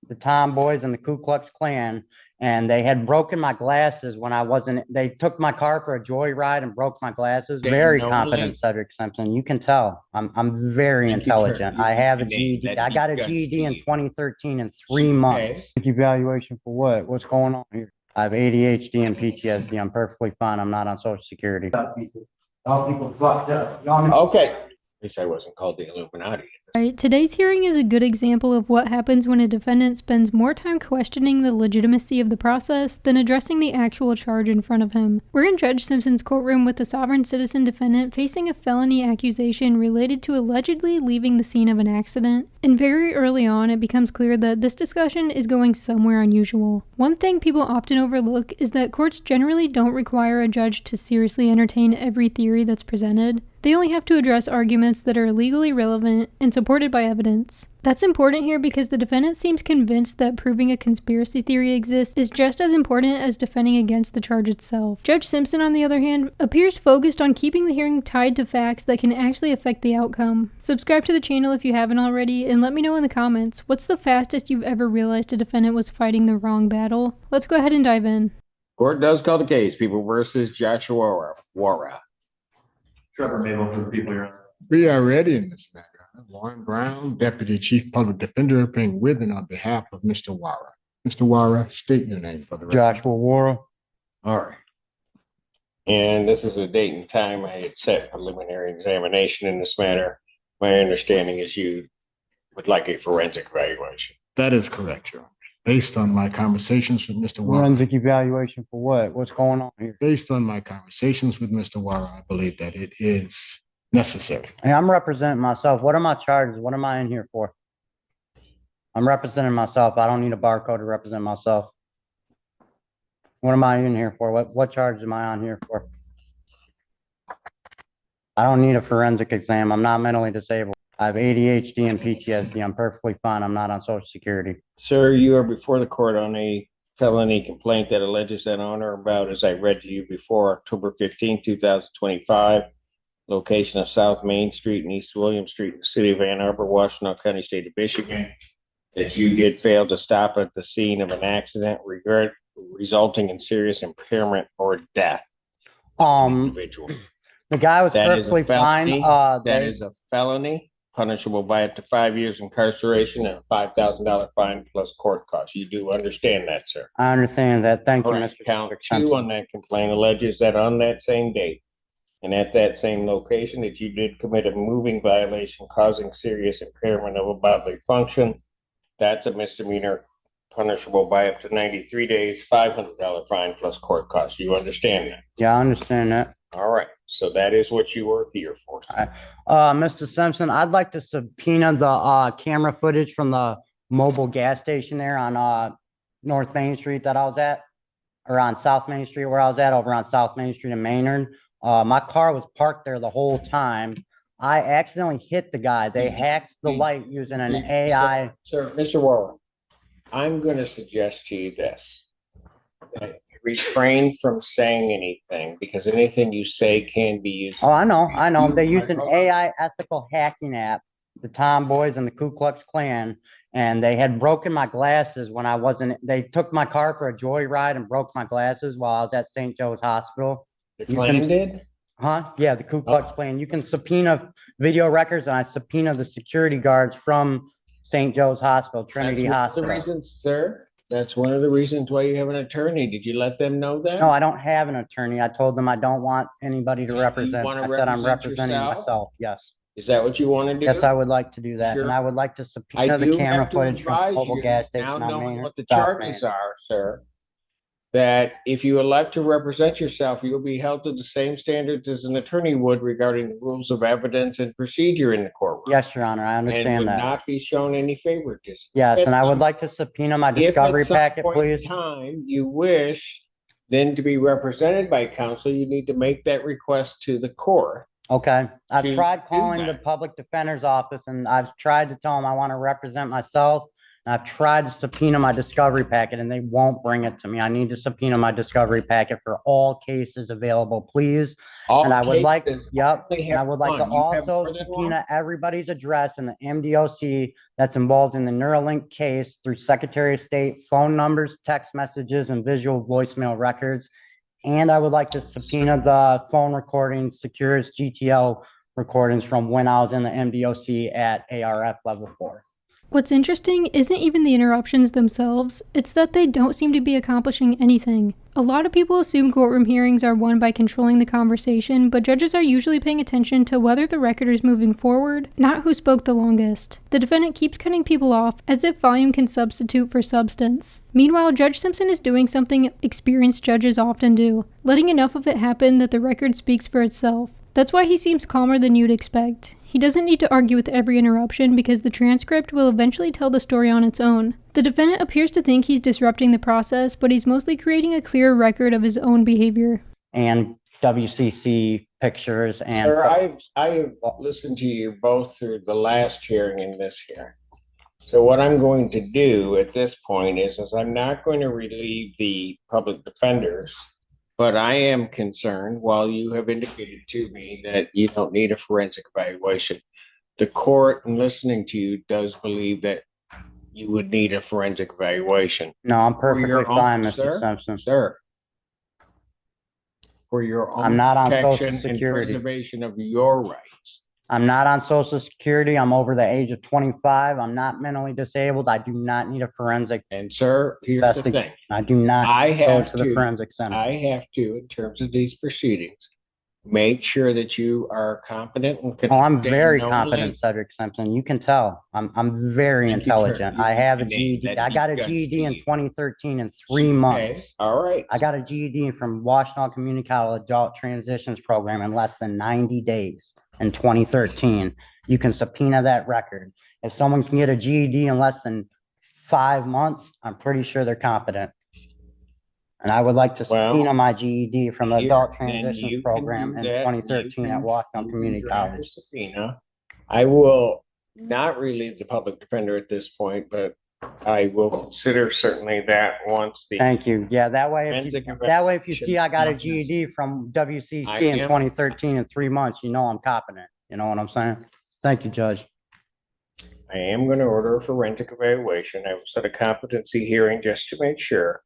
the Tomboys and the Ku Klux Klan, and they had broken my glasses when I wasn't. They took my car for a joyride and broke my glasses. Very competent, Cedric Simpson. You can tell. I'm very intelligent. I have a GED. I got a GED in 2013 in 3 months. Evaluation for what? What's going on here? I have ADHD and PTSD. I'm perfectly fine. I'm not on Social Security. All people fucked up. Okay. At least I wasn't called the Illuminati. Right, today's hearing is a good example of what happens when a defendant spends more time questioning the legitimacy of the process than addressing the actual charge in front of him. We're in Judge Simpson's courtroom with a sovereign citizen defendant facing a felony accusation related to allegedly leaving the scene of an accident, and very early on it becomes clear that this discussion is going somewhere unusual. One thing people often overlook is that courts generally don't require a judge to seriously entertain every theory that's presented. They only have to address arguments that are legally relevant and supported by evidence. That's important here because the defendant seems convinced that proving a conspiracy theory exists is just as important as defending against the charge itself. Judge Simpson, on the other hand, appears focused on keeping the hearing tied to facts that can actually affect the outcome. Subscribe to the channel if you haven't already, and let me know in the comments, what's the fastest you've ever realized a defendant was fighting the wrong battle? Let's go ahead and dive in. Court does call the case, People versus Joshua Wara. Trevor Mabel for the people here. We are ready in this matter. Lauren Brown, Deputy Chief Public Defender, appearing with and on behalf of Mr. Wara. Mr. Wara, state your name for the record. Joshua Wara. All right. And this is the date and time I had set preliminary examination in this matter. My understanding is you would like a forensic evaluation. That is correct, Your Honor. Based on my conversations with Mr. Wara. Forensic evaluation for what? What's going on here? Based on my conversations with Mr. Wara, I believe that it is necessary. Hey, I'm representing myself. What are my charges? What am I in here for? I'm representing myself. I don't need a barcode to represent myself. What am I in here for? What charges am I on here for? I don't need a forensic exam. I'm not mentally disabled. I have ADHD and PTSD. I'm perfectly fine. I'm not on Social Security. Sir, you are before the court on a felony complaint that alleges that on or about, as I read to you before, October 15, 2025, location of South Main Street and East William Street in the city of Ann Arbor, Washtenaw County, state of Michigan, that you did fail to stop at the scene of an accident resulting in serious impairment or death. Individual. The guy was perfectly fine. That is a felony, punishable by up to 5 years incarceration and a $5,000 fine plus court costs. You do understand that, sir? I understand that. Thank you, Mr. Count 2 on that complaint alleges that on that same date and at that same location that you did commit a moving violation causing serious impairment of a bodily function. That's a misdemeanor, punishable by up to 93 days, $500 fine plus court costs. You understand that? Yeah, I understand that. All right. So that is what you are here for. Mr. Simpson, I'd like to subpoena the camera footage from the mobile gas station there on North Main Street that I was at, or on South Main Street where I was at, over on South Main Street in Maynard. My car was parked there the whole time. I accidentally hit the guy. They hacked the light using an AI. Sir, Mr. Warren, I'm going to suggest to you this. Refrain from saying anything because anything you say can be used. Oh, I know. They used an AI ethical hacking app, the Tomboys and the Ku Klux Klan, and they had broken my glasses when I wasn't. They took my car for a joyride and broke my glasses while I was at St. Joe's Hospital. The Klan did? Huh? Yeah, the Ku Klux Klan. You can subpoena video records, and I subpoena the security guards from St. Joe's Hospital, Trinity Hospital. That's one of the reasons, sir. That's one of the reasons why you have an attorney. Did you let them know that? No, I don't have an attorney. I told them I don't want anybody to represent. I said I'm representing myself. Yes. Is that what you want to do? Yes, I would like to do that. Sure. And I would like to subpoena the camera footage from the mobile gas station. Now knowing what the charges are, sir, that if you elect to represent yourself, you'll be held to the same standards as an attorney would regarding the rules of evidence and procedure in the courtroom. Yes, Your Honor, I understand and would that. not be shown any favoritism. Yes, and I would like to subpoena my discovery packet, please. If at some point in time you wish then to be represented by counsel, you need to make that request to the court. Okay, I've tried calling the public defender's office and I've tried to tell them I want to represent myself. I've tried to subpoena my discovery packet and they won't bring it to me. I need to subpoena my discovery packet for all cases available, please. And I would like, yep, and I would like to also subpoena everybody's address in the MDOC that's involved in the Neuralink case through Secretary of State, phone numbers, text messages, and visual voicemail records. And I would like to subpoena the phone recordings, Securus GTL recordings from when I was in the MDOC at ARF level 4. What's interesting isn't even the interruptions themselves, it's that they don't seem to be accomplishing anything. A lot of people assume courtroom hearings are won by controlling the conversation, but judges are usually paying attention to whether the record is moving forward, not who spoke the longest. The defendant keeps cutting people off as if volume can substitute for substance. Meanwhile, Judge Simpson is doing something experienced judges often do, letting enough of it happen that the record speaks for itself. That's why he seems calmer than you'd expect. He doesn't need to argue with every interruption because the transcript will eventually tell the story on its own. The defendant appears to think he's disrupting the process, but he's mostly creating a clearer record of his own behavior. And WCC pictures and... Sir, I've listened to you both through the last hearing and this hearing. So what I'm going to do at this point is I'm not going to relieve the public defenders, but I am concerned, while you have indicated to me that you don't need a forensic evaluation, the court, in listening to you, does believe that you would need a forensic evaluation. No, I'm perfectly fine, Mr. Simpson. Sir, for your own I'm not on Social protection and Security. preservation of your rights. I'm not on Social Security. I'm over the age of 25. I'm not mentally disabled. I do not need a forensic. And sir, here's the thing. I do not I go have to the forensic center. I have to, in terms of these proceedings, make sure that you are competent and Oh, I'm very no competent, link. Cedric Simpson. You can tell. I'm very Thank you, intelligent. sir. I have a You can GED. name I that got a you've got GED in GED. 2013 in 3 Okay, months. all right. I got a GED from Washington Community College Adult Transitions Program in less than 90 days in 2013. You can subpoena that record. If someone can get a GED in less than 5 months, I'm pretty sure they're competent. And I would like to subpoena my GED from the Adult Then Transitions you can Program do in that. 2013 You at can- Washington you Community can draft a College. subpoena. I will not relieve the public defender at this point, but I will consider certainly that once the. Thank you. Yeah, that way, Forensic if you see I got a GED from WCC in 2013 in 3 months, you know I'm competent. You know what I'm saying? Thank you, Judge. I am going to order a forensic evaluation. I will set a competency hearing just to make sure.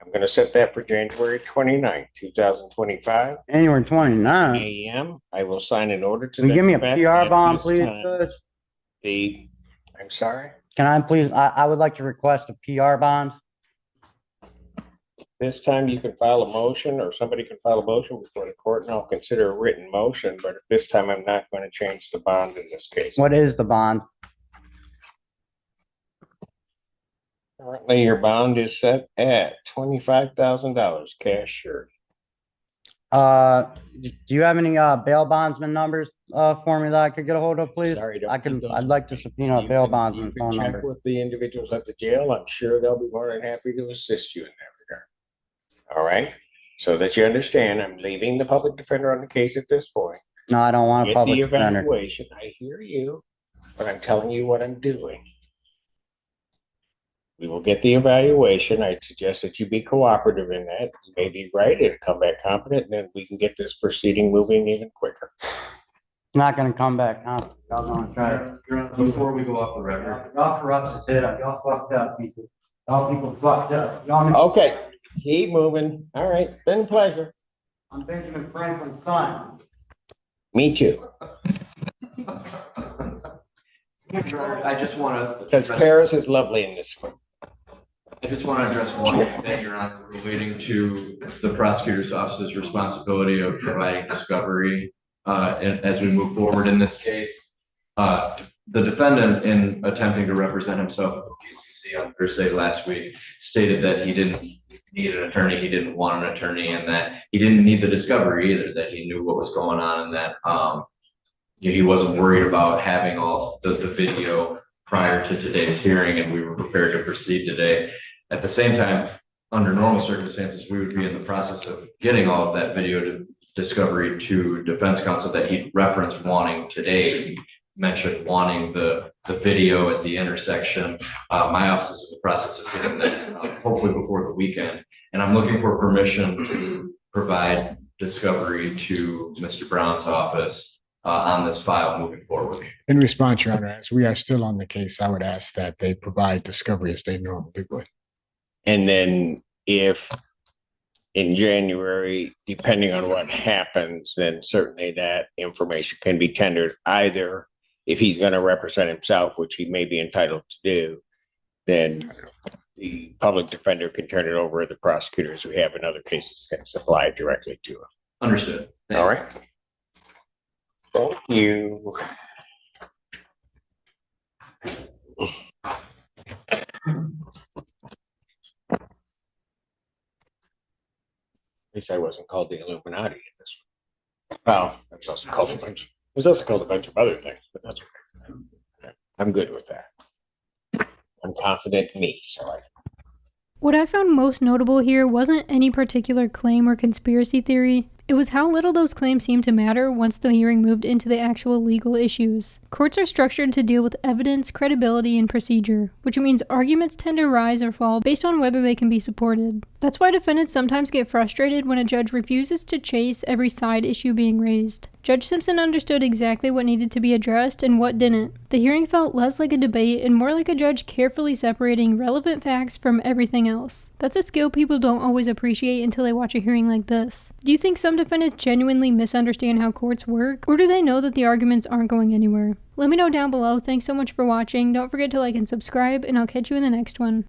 I'm going to set that for January 29th, 2025. January 29. AM. I will sign an order to. Can you give me a effect PR at bond, this please, time. Judge? I'm sorry. Can I please, I would like to request a PR bond. This time you can file a motion, or somebody can file a motion before the court, and I'll consider a written motion, but at this time I'm not going to change the bond in this case. What is the bond? Currently, your bond is set at $25,000 cash sure. Do you have any bail bondsman numbers for me that I could get a hold of, please? Sorry, don't I'd need those. like to subpoena a You bail can- bondsman you can phone check number. with the individuals at the jail. I'm sure they'll be more than happy to assist you in that regard. All right, so that you understand, I'm leaving the public defender on the case at this point. No, I don't want a Get the public defender. evaluation. I hear you, but I'm telling you what I'm doing. We will get the evaluation. I'd suggest that you be cooperative in that. You may be right, it'll come back competent, and then we can get this proceeding moving even quicker. Not gonna come back, huh? Y'all gonna try to. Before we go off the record, Y'all corrupt it up. Y'all fucked up, people. Y'all people fucked up. Y'all. Okay, keep moving. All right, been a pleasure. I'm Benjamin Franklin's son. Me too. I just want to. Because Paris is lovely in this one. I just want to address one thing, Your Honor, relating to the prosecutor's office's responsibility of providing discovery as we move forward in this case. The defendant, in attempting to represent himself at the PCC on Thursday last week, stated that he didn't need an attorney, he didn't want an attorney, and that he didn't need the discovery either, that he knew what was going on, and that he wasn't worried about having all the video prior to today's hearing, and we were prepared to proceed today. At the same time, under normal circumstances, we would be in the process of getting all of that video discovery to defense counsel that he referenced wanting today. mentioned wanting the video at the intersection. My office is in the process of getting that, hopefully before the weekend. And I'm looking for permission to provide discovery to Mr. Brown's office on this file moving forward. In response, Your Honor, as we are still on the case, I would ask that they provide discovery as they normally would. And then if in January, depending on what happens, then certainly that information can be tendered, either if he's going to represent himself, which he may be entitled to do, then the public defender can turn it over to the prosecutors we have in other cases can supply it directly to him. Understood. Thank All you. right. Thank you. At least I wasn't called the Illuminati in this one. Well, that's also called a bunch. It was also called a bunch of other things, but that's okay. I'm good with that. I'm confident in me, so I. What I found most notable here wasn't any particular claim or conspiracy theory. It was how little those claims seemed to matter once the hearing moved into the actual legal issues. Courts are structured to deal with evidence, credibility, and procedure, which means arguments tend to rise or fall based on whether they can be supported. That's why defendants sometimes get frustrated when a judge refuses to chase every side issue being raised. Judge Simpson understood exactly what needed to be addressed and what didn't. The hearing felt less like a debate and more like a judge carefully separating relevant facts from everything else. That's a skill people don't always appreciate until they watch a hearing like this. Do you think some defendants genuinely misunderstand how courts work, or do they know that the arguments aren't going anywhere? Let me know down below. Thanks so much for watching. Don't forget to like and subscribe, and I'll catch you in the next one.